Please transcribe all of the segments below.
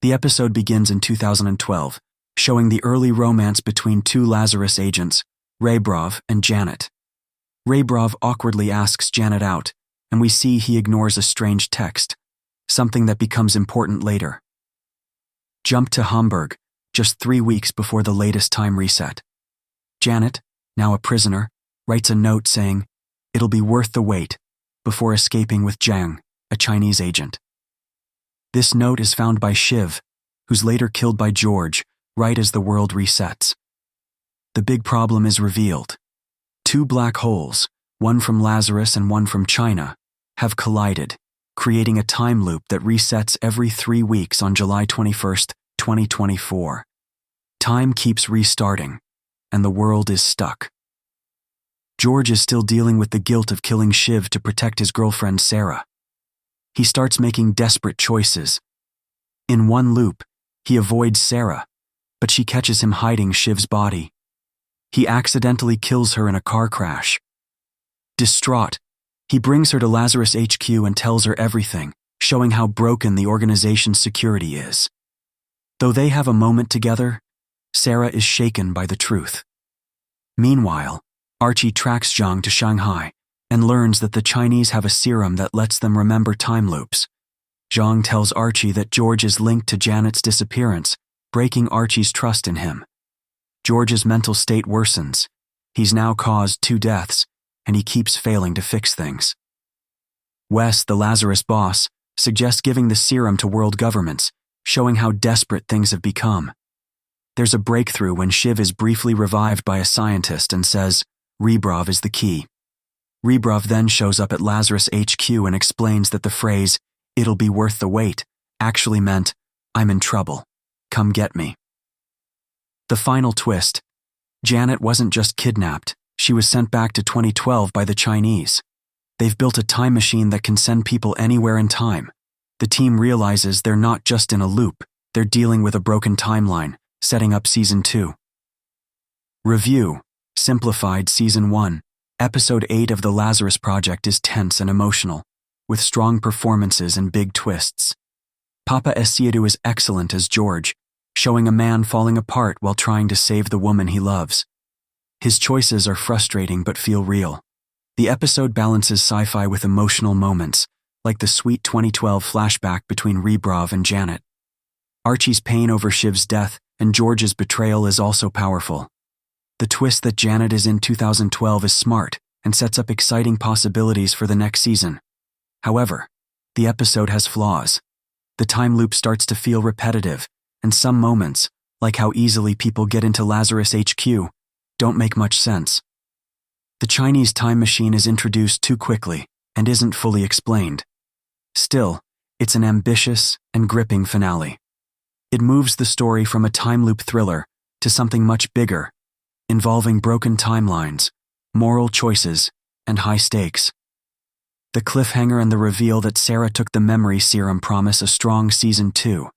The episode begins in 2012, showing the early romance between two Lazarus agents, Rebrov and Janet. Rebrov awkwardly asks Janet out, and we see he ignores a strange text, something that becomes important later. Jump to Hamburg, just 3 weeks before the latest time reset. Janet, now a prisoner, writes a note saying, "It'll be worth the wait," before escaping with Jiang, a Chinese agent. This note is found by Shiv, who's later killed by George, right as the world resets. The big problem is revealed. 2 black holes, one from Lazarus and one from China, have collided, creating a time loop that resets every 3 weeks on July 21st, 2024. Time keeps restarting, and the world is stuck. George is still dealing with the guilt of killing Shiv to protect his girlfriend Sarah. He starts making desperate choices. In one loop, he avoids Sarah, but she catches him hiding Shiv's body. He accidentally kills her in a car crash. Distraught, he brings her to Lazarus HQ and tells her everything, showing how broken the organization's security is. Though they have a moment together, Sarah is shaken by the truth. Meanwhile, Archie tracks Zhang to Shanghai and learns that the Chinese have a serum that lets them remember time loops. Zhang tells Archie that George is linked to Janet's disappearance, breaking Archie's trust in him. George's mental state worsens. He's now caused 2 deaths, and he keeps failing to fix things. Wes, the Lazarus boss, suggests giving the serum to world governments, showing how desperate things have become. There's a breakthrough when Shiv is briefly revived by a scientist and says, "Rebrov is the key." Rebrov then shows up at Lazarus HQ and explains that the phrase, "It'll be worth the wait," actually meant, "I'm in trouble. Come get me." The final twist. Janet wasn't just kidnapped, she was sent back to 2012 by the Chinese. They've built a time machine that can send people anywhere in time. The team realizes they're not just in a loop, they're dealing with a broken timeline, setting up Season 2. Review. Simplified Season 1. Episode 8 of The Lazarus Project is tense and emotional, with strong performances and big twists. Papa Essiedu is excellent as George, showing a man falling apart while trying to save the woman he loves. His choices are frustrating but feel real. The episode balances sci-fi with emotional moments, like the sweet 2012 flashback between Rebrov and Janet. Archie's pain over Shiv's death and George's betrayal is also powerful. The twist that Janet is in 2012 is smart and sets up exciting possibilities for the next season. However, the episode has flaws. The time loop starts to feel repetitive, and some moments, like how easily people get into Lazarus HQ, don't make much sense. The Chinese time machine is introduced too quickly and isn't fully explained. Still, it's an ambitious and gripping finale. It moves the story from a time loop thriller to something much bigger, involving broken timelines, moral choices, and high stakes. The cliffhanger and the reveal that Sarah took the memory serum promise a strong Season 2.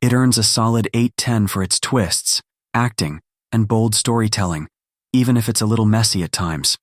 It earns a solid 8/10 for its twists, acting, and bold storytelling, even if it's a little messy at times.